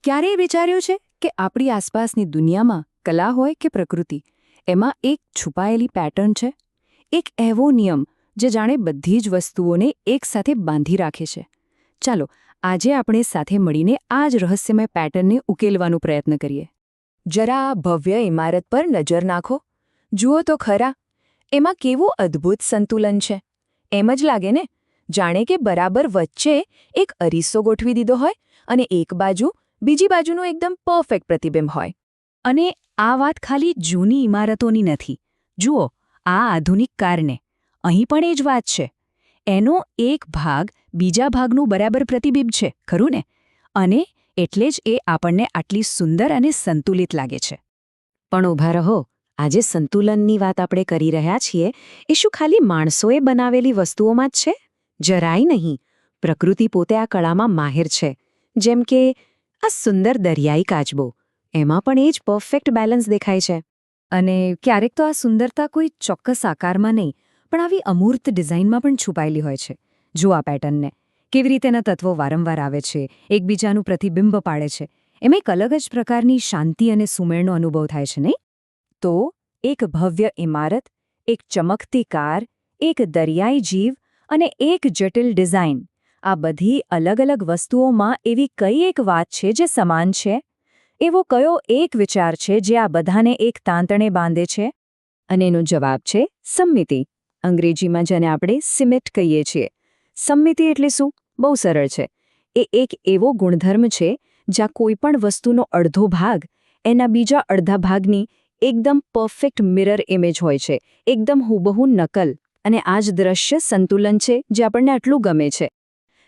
ક્યારેય વિચાર્યું છે કે આપણી આસપાસની દુનિયામાં કલા હોય કે પ્રકૃતિ, એમાં એક છુપાયેલી પેટર્ન છે, એક એવો નિયમ જે જાણે બધી જ વસ્તુઓને એકસાથે બાંધી રાખે છે? ચાલો આજે આપણે સાથે મળીને આ જ રહસ્યમય પેટર્નને ઉકેલવાનો પ્રયત્ન કરીએ. જરા આ ભવ્ય ઇમારત પર નજર નાખો. જુઓ તો ખરા, એમાં કેવું અદ્ભુત સંતુલન છે. એમ જ લાગે ને, જાણે કે બરાબર વચ્ચે એક અરીસો ગોઠવી દીધો હોય અને એક બાજુ બીજી બાજુનું એકદમ પરફેક્ટ પ્રતિબિંબ હોય. અને આ વાત ખાલી જૂની ઇમારતોની નથી. જુઓ આ આધુનિક કારને, અહીં પણ એ જ વાત છે. એનો એક ભાગ બીજા ભાગનું બરાબર પ્રતિબિંબ છે, ખરું ને? અને એટલે જ એ આપણને આટલી સુંદર અને સંતુલિત લાગે છે. પણ ઊભા રહો, આજે સંતુલનની વાત આપણે કરી રહ્યા છીએ, એ શું ખાલી માણસોએ બનાવેલી વસ્તુઓમાં જ છે? જરાય નહીં. પ્રકૃતિ પોતે આ કળામાં માહિર છે. જેમ કે આ સુંદર દરિયાઈ કાચબો, એમાં પણ એ જ પરફેક્ટ બેલેન્સ દેખાય છે. અને ક્યારેક તો આ સુંદરતા કોઈ ચોક્કસ આકારમાં નહીં, પણ આવી અમૂર્ત ડિઝાઇનમાં પણ છુપાયેલી હોય છે. જો આ પેટર્નને કેવી રીતે એના તત્વો વારંવાર આવે છે, એકબીજાનું પ્રતિબિંબ પાડે છે, એમાં એક અલગ જ પ્રકારની શાંતિ અને સુમેળનો અનુભવ થાય છે, નહીં? તો એક ભવ્ય ઇમારત, એક ચમકતી કાર, એક દરિયાઈ જીવ અને એક જટિલ ડિઝાઇન, આ બધી અલગ અલગ વસ્તુઓમાં એવી કઈ એક વાત છે જે સમાન છે? એવો કયો એક વિચાર છે જે આ બધાને એક તાંતણે બાંધે છે? અને એનો જવાબ છે સમમિતિ. અંગ્રેજીમાં જેને આપણે સિમેટ કહીએ છીએ. સમમિતિ એટલે શું? બહુ સરળ છે. એ એક એવો ગુણધર્મ છે જ્યાં કોઈ પણ વસ્તુનો અડધો ભાગ એના બીજા અડધા ભાગની એકદમ પરફેક્ટ મિરર ઇમેજ હોય છે, એકદમ હુબહુ નકલ. અને આ જ દ્રશ્ય સંતુલન છે જે આપણને આટલું ગમે છે.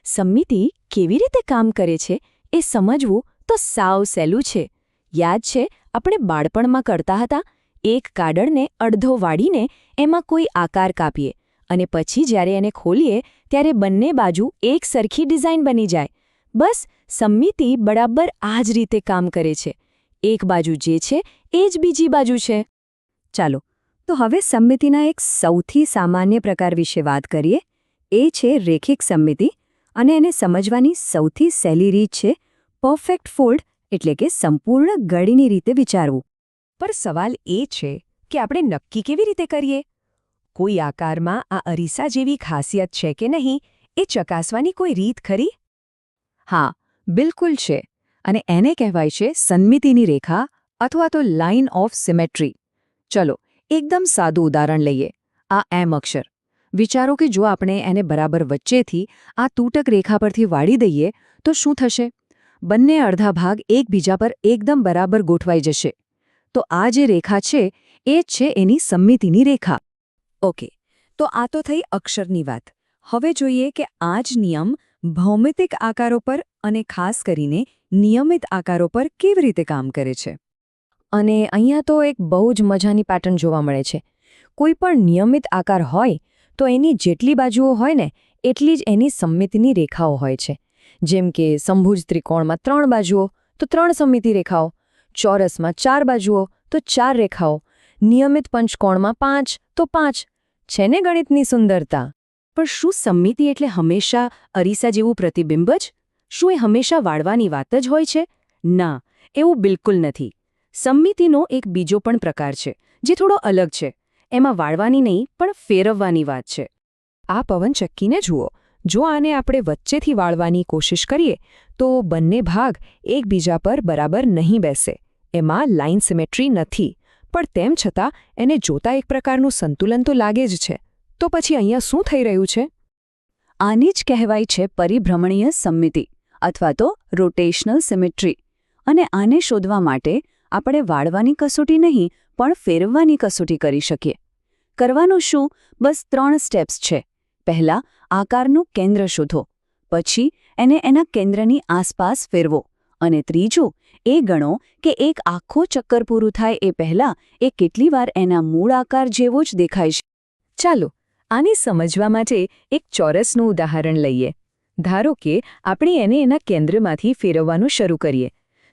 સમમિતિ કેવી રીતે કામ કરે છે એ સમજવું તો સાવ સહેલું છે. યાદ છે આપણે બાળપણમાં કરતા હતા? એક કાગળને અડધો વાળીને એમાં કોઈ આકાર કાપીએ અને પછી જ્યારે એને ખોલીએ ત્યારે બંને બાજુ એક સરખી ડિઝાઇન બની જાય. બસ સમમિતિ બરાબર આ જ રીતે કામ કરે છે. એક બાજુ જે છે એ જ બીજી બાજુ છે. ચાલો તો હવે સમમિતિના એક સૌથી સામાન્ય પ્રકાર વિશે વાત કરીએ. એ છે રેખિક સમમિતિ, અને એને સમજવાની સૌથી સહેલી રીત છે પરફેક્ટ ફોલ્ડ, એટલે કે સંપૂર્ણ ગળીની રીતે વિચારવું. પર સવાલ એ છે કે આપણે નક્કી કેવી રીતે કરીએ? કોઈ આકારમાં આ અરીસા જેવી ખાસિયત છે કે નહીં એ ચકાસવાની કોઈ રીત ખરી? હા, બિલકુલ છે. અને એને કહેવાય છે સમમિતિની રેખા અથવા તો લાઇન ઓફ સિમેટ્રી. ચલો એકદમ સાદું ઉદાહરણ લઈએ. આ એમ અક્ષર. વિચારો કે જો આપણે એને બરાબર વચ્ચેથી આ તૂટક રેખા પરથી વાળી દઈએ તો શું થશે? બંને અડધા ભાગ એકબીજા પર એકદમ બરાબર ગોઠવાઈ જશે. તો આ જે રેખા છે એ જ છે એની સમમિતિની રેખા. ઓકે, તો આ તો થઈ અક્ષરની વાત. હવે જોઈએ કે આ જ નિયમ ભૌમિતિક આકારો પર અને ખાસ કરીને નિયમિત આકારો પર કેવી રીતે કામ કરે છે. અને અહીંયા તો એક બહુ જ મજાની પેટર્ન જોવા મળે છે. કોઈ પણ નિયમિત આકાર હોય તો એની જેટલી બાજુઓ હોય ને એટલી જ એની સમમિતિની રેખાઓ હોય છે. જેમ કે સમભુજ ત્રિકોણમાં 3 બાજુઓ તો 3 સમમિતિ રેખાઓ, ચોરસમાં 4 બાજુઓ તો 4 રેખાઓ, નિયમિત પંચકોણમાં 5 તો 5. છે ને ગણિતની સુંદરતા? પણ શું સમમિતિ એટલે હંમેશા અરીસા જેવું પ્રતિબિંબ જ? શું એ હંમેશા વાળવાની વાત જ હોય છે? ના, એવું બિલકુલ નથી. સમમિતિનો એક બીજો પણ પ્રકાર છે જે થોડો અલગ છે. એમાં વાળવાની નહીં પણ ફેરવવાની વાત છે. આ પવનચક્કીને જુઓ. જો આને આપણે વચ્ચેથી વાળવાની કોશિશ કરીએ તો બંને ભાગ એકબીજા પર બરાબર નહીં બેસે. એમાં લાઇન સિમેટ્રી નથી, પણ તેમ છતાં એને જોતા એક પ્રકારનું સંતુલન તો લાગે જ છે. તો પછી અહીંયા શું થઈ રહ્યું છે? આને જ કહેવાય છે પરિભ્રમણીય સમમિતિ અથવા તો રોટેશનલ સિમેટ્રી. અને આને શોધવા માટે આપણે વાળવાની કસોટી નહીં પણ ફેરવવાની કસોટી કરી શકીએ. કરવાનું શું? બસ 3 સ્ટેપ્સ છે. પહેલા આકારનું કેન્દ્ર શોધો, પછી એને એના કેન્દ્રની આસપાસ ફેરવો, અને ત્રીજું એ ગણો કે એક આખો ચક્કર પૂરું થાય એ પહેલાં એ કેટલી વાર એના મૂળ આકાર જેવો જ દેખાય છે. ચાલો આને સમજવા માટે એક ચોરસનું ઉદાહરણ લઈએ. ધારો કે આપણે એને એના કેન્દ્રમાંથી ફેરવવાનું શરૂ કરીએ.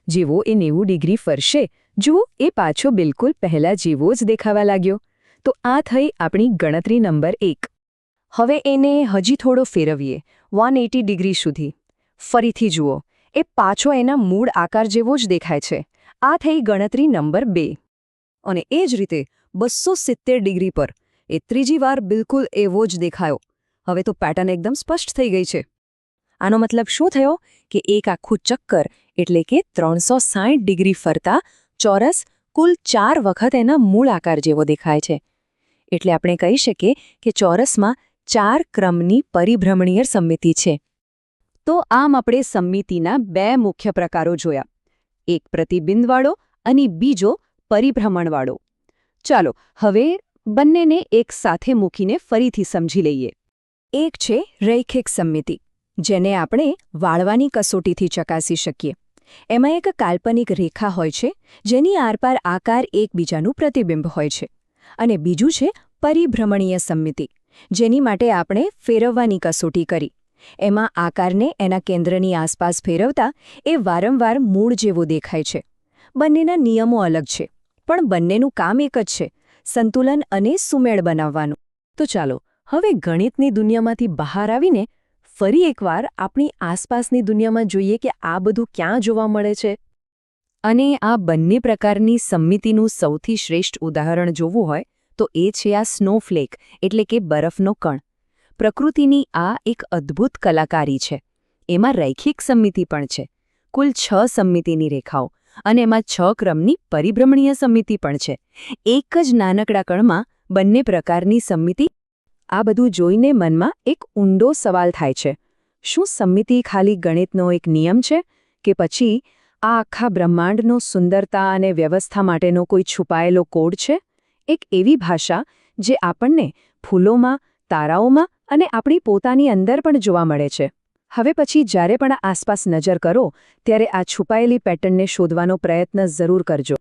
જેવો એ 90 ડિગ્રી ફરશે, જુઓ એ પાછો બિલકુલ પહેલા જેવો જ દેખાવા લાગ્યો. તો આ થઈ આપણી ગણતરી નંબર 1. હવે એને હજી થોડો ફેરવીએ 180 ડિગ્રી સુધી. ફરીથી જુઓ, એ પાછો એના મૂળ આકાર જેવો જ દેખાય છે. આ થઈ ગણતરી નંબર 2. અને એ જ રીતે 270 ડિગ્રી પર એ ત્રીજી વાર બિલકુલ એવો જ દેખાયો. હવે તો પેટર્ન એકદમ સ્પષ્ટ થઈ ગઈ છે. આનો મતલબ શું થયો કે એક આખું ચક્કર એટલે કે 360 ડિગ્રી ફરતા ચોરસ કુલ 4 વખત એના મૂળ આકાર જેવો દેખાય છે. એટલે આપણે કહી શકીએ કે ચોરસમાં 4 ક્રમની પરિભ્રમણીય સમમિતિ છે. તો આમ આપણે સમમિતિના 2 મુખ્ય પ્રકારો જોયા, એક પ્રતિબિંબવાળો અને બીજો પરિભ્રમણવાળો. ચાલો હવે બંનેને એક સાથે મૂકીને ફરીથી સમજી લઈએ. એક છે રૈખિક સમમિતિ, જેને આપણે વાળવાની કસોટીથી ચકાસી શકીએ. એમાં એક કાલ્પનિક રેખા હોય છે જેની આરપાર આકાર એકબીજાનું પ્રતિબિંબ હોય છે. અને બીજું છે પરિભ્રમણીય સમમિતિ, જેની માટે આપણે ફેરવવાની કસોટી કરી. એમાં આકારને એના કેન્દ્રની આસપાસ ફેરવતા એ વારંવાર મૂળ જેવો દેખાય છે. બંનેના નિયમો અલગ છે, પણ બંનેનું કામ એક જ છે, સંતુલન અને સુમેળ બનાવવાનું. તો ચાલો હવે ગણિતની દુનિયામાંથી બહાર આવીને ફરી એકવાર આપણી આસપાસની દુનિયામાં જોઈએ કે આ બધું ક્યાં જોવા મળે છે. અને આ બંને પ્રકારની સમમિતિનું સૌથી શ્રેષ્ઠ ઉદાહરણ જોવું હોય તો એ છે આ સ્નોફ્લેક એટલે કે બરફનો કણ. પ્રકૃતિની આ એક અદ્ભુત કલાકારી છે. એમાં રૈખિક સમમિતિ પણ છે, કુલ 6 સમમિતિની રેખાઓ, અને એમાં 6 ક્રમની પરિભ્રમણીય સમમિતિ પણ છે. એક જ નાનકડા કણમાં બંને પ્રકારની સમમિતિ. આ બધું જોઈને મનમાં એક ઊંડો સવાલ થાય છે. શું સમમિતિ ખાલી ગણિતનો એક નિયમ છે કે પછી આ આખા બ્રહ્માંડનો સુંદરતા અને વ્યવસ્થા માટેનો કોઈ છુપાયેલો કોડ છે? એક એવી ભાષા જે આપણને ફૂલોમાં, તારાઓમાં અને આપણી પોતાની અંદર પણ જોવા મળે છે. હવે પછી જ્યારે પણ આસપાસ નજર કરો ત્યારે આ છુપાયેલી પેટર્નને શોધવાનો પ્રયત્ન જરૂર કરજો.